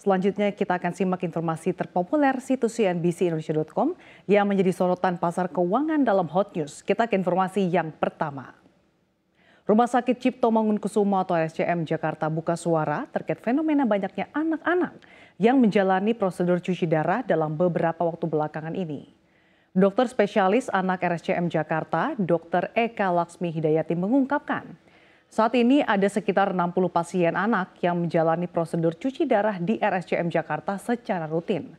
Selanjutnya kita akan simak informasi terpopuler situs cnbcindonesia.com yang menjadi sorotan pasar keuangan dalam Hot News. Kita ke informasi yang pertama. Rumah Sakit Cipto Mangunkusumo atau RSCM Jakarta buka suara terkait fenomena banyaknya anak-anak yang menjalani prosedur cuci darah dalam beberapa waktu belakangan ini. Dokter spesialis anak RSCM Jakarta, Dr. Eka Laksmi Hidayati mengungkapkan, saat ini ada sekitar 60 pasien anak yang menjalani prosedur cuci darah di RSCM Jakarta secara rutin.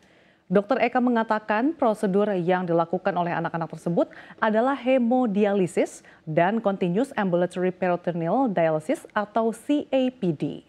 Dr. Eka mengatakan prosedur yang dilakukan oleh anak-anak tersebut adalah hemodialisis dan Continuous Ambulatory Peritoneal Dialysis atau CAPD.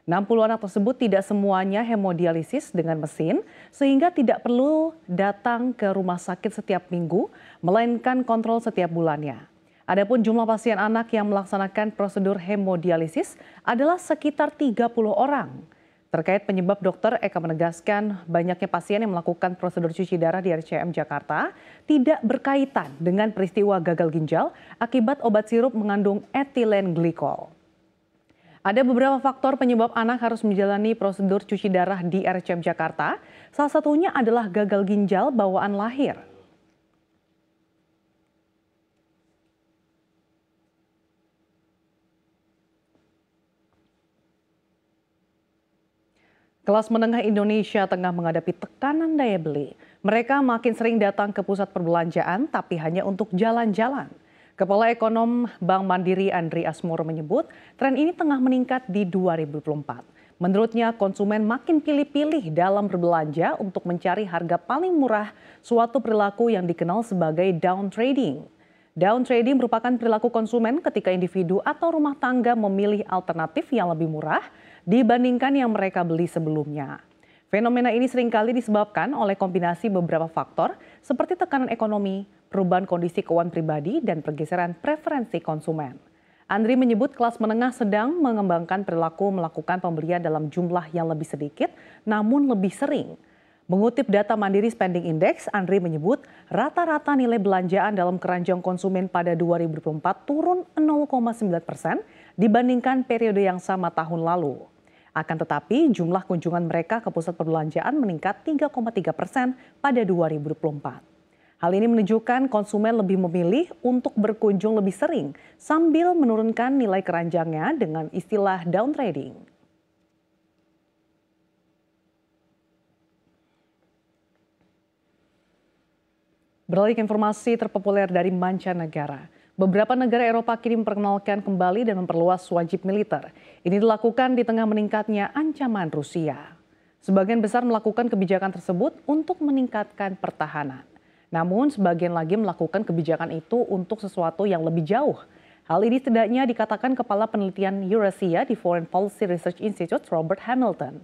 60 anak tersebut tidak semuanya hemodialisis dengan mesin sehingga tidak perlu datang ke rumah sakit setiap minggu, melainkan kontrol setiap bulannya. Adapun jumlah pasien anak yang melaksanakan prosedur hemodialisis adalah sekitar 30 orang. Terkait penyebab, Dokter Eka menegaskan banyaknya pasien yang melakukan prosedur cuci darah di RSCM Jakarta tidak berkaitan dengan peristiwa gagal ginjal akibat obat sirup mengandung etilen glikol. Ada beberapa faktor penyebab anak harus menjalani prosedur cuci darah di RSCM Jakarta. Salah satunya adalah gagal ginjal bawaan lahir. Kelas menengah Indonesia tengah menghadapi tekanan daya beli. Mereka makin sering datang ke pusat perbelanjaan tapi hanya untuk jalan-jalan. Kepala Ekonom Bank Mandiri Andri Asmoro menyebut tren ini tengah meningkat di 2024. Menurutnya konsumen makin pilih-pilih dalam berbelanja untuk mencari harga paling murah, suatu perilaku yang dikenal sebagai down trading. Down trading merupakan perilaku konsumen ketika individu atau rumah tangga memilih alternatif yang lebih murah dibandingkan yang mereka beli sebelumnya. Fenomena ini seringkali disebabkan oleh kombinasi beberapa faktor seperti tekanan ekonomi, perubahan kondisi keuangan pribadi, dan pergeseran preferensi konsumen. Andri menyebut kelas menengah sedang mengembangkan perilaku melakukan pembelian dalam jumlah yang lebih sedikit namun lebih sering. Mengutip data Mandiri Spending Index, Andri menyebut rata-rata nilai belanjaan dalam keranjang konsumen pada 2024 turun 0,9% dibandingkan periode yang sama tahun lalu. Akan tetapi jumlah kunjungan mereka ke pusat perbelanjaan meningkat 3,3% pada 2024. Hal ini menunjukkan konsumen lebih memilih untuk berkunjung lebih sering sambil menurunkan nilai keranjangnya dengan istilah down trading. Beralih ke informasi terpopuler dari mancanegara. Beberapa negara Eropa kini memperkenalkan kembali dan memperluas wajib militer. Ini dilakukan di tengah meningkatnya ancaman Rusia. Sebagian besar melakukan kebijakan tersebut untuk meningkatkan pertahanan. Namun sebagian lagi melakukan kebijakan itu untuk sesuatu yang lebih jauh. Hal ini setidaknya dikatakan Kepala Penelitian Eurasia di Foreign Policy Research Institute Robert Hamilton.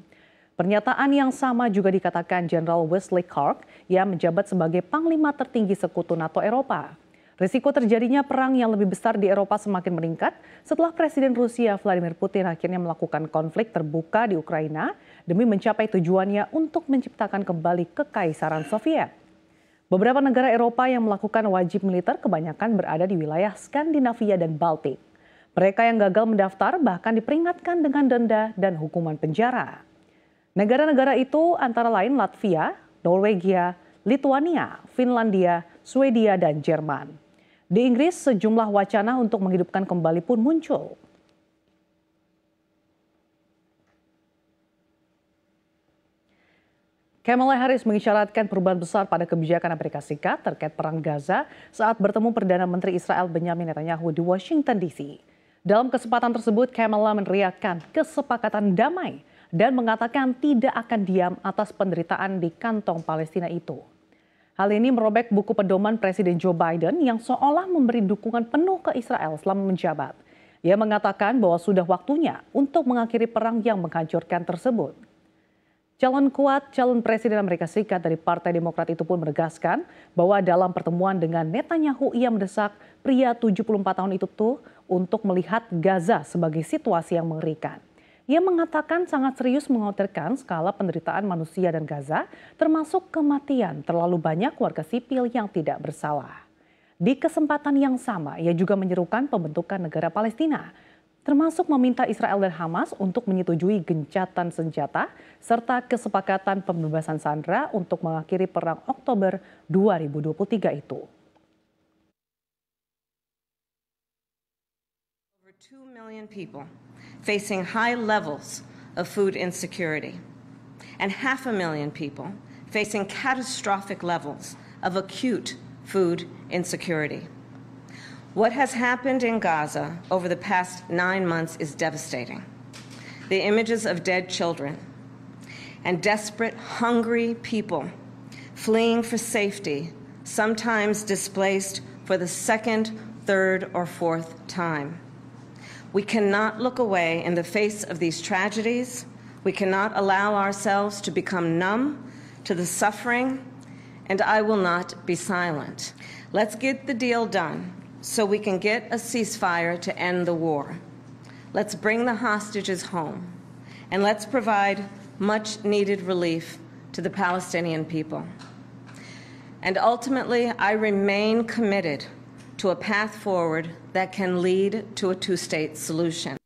Pernyataan yang sama juga dikatakan Jenderal Wesley Clark yang menjabat sebagai Panglima tertinggi Sekutu NATO Eropa. Risiko terjadinya perang yang lebih besar di Eropa semakin meningkat setelah Presiden Rusia Vladimir Putin akhirnya melakukan konflik terbuka di Ukraina demi mencapai tujuannya untuk menciptakan kembali kekaisaran Soviet. Beberapa negara Eropa yang melakukan wajib militer kebanyakan berada di wilayah Skandinavia dan Baltik. Mereka yang gagal mendaftar bahkan diperingatkan dengan denda dan hukuman penjara. Negara-negara itu antara lain Latvia, Norwegia, Lituania, Finlandia, Swedia, dan Jerman. Di Inggris, sejumlah wacana untuk menghidupkan kembali pun muncul. Kamala Harris mengisyaratkan perubahan besar pada kebijakan Amerika Serikat terkait perang Gaza saat bertemu Perdana Menteri Israel Benjamin Netanyahu di Washington DC. Dalam kesempatan tersebut, Kamala meneriakkan kesepakatan damai dan mengatakan tidak akan diam atas penderitaan di kantong Palestina itu. Hal ini merobek buku pedoman Presiden Joe Biden yang seolah memberi dukungan penuh ke Israel selama menjabat. Ia mengatakan bahwa sudah waktunya untuk mengakhiri perang yang menghancurkan tersebut. Calon Presiden Amerika Serikat dari Partai Demokrat itu pun menegaskan bahwa dalam pertemuan dengan Netanyahu ia mendesak pria 74 tahun itu untuk melihat Gaza sebagai situasi yang mengerikan. Ia mengatakan sangat serius mengkhawatirkan skala penderitaan manusia dan Gaza, termasuk kematian terlalu banyak warga sipil yang tidak bersalah. Di kesempatan yang sama, ia juga menyerukan pembentukan negara Palestina. termasuk meminta Israel dan Hamas untuk menyetujui gencatan senjata serta kesepakatan pembebasan sandera untuk mengakhiri perang Oktober 2023 itu. Over 2 million people facing high levels of food insecurity and 500,000 people facing catastrophic levels of acute food insecurity. What has happened in Gaza over the past 9 months is devastating. The images of dead children and desperate, hungry people fleeing for safety, sometimes displaced for the second, third, or fourth time. We cannot look away in the face of these tragedies. We cannot allow ourselves to become numb to the suffering, and I will not be silent. Let's get the deal done so we can get a ceasefire to end the war. Let's bring the hostages home, and let's provide much-needed relief to the Palestinian people. And ultimately, I remain committed to a path forward that can lead to a two-state solution.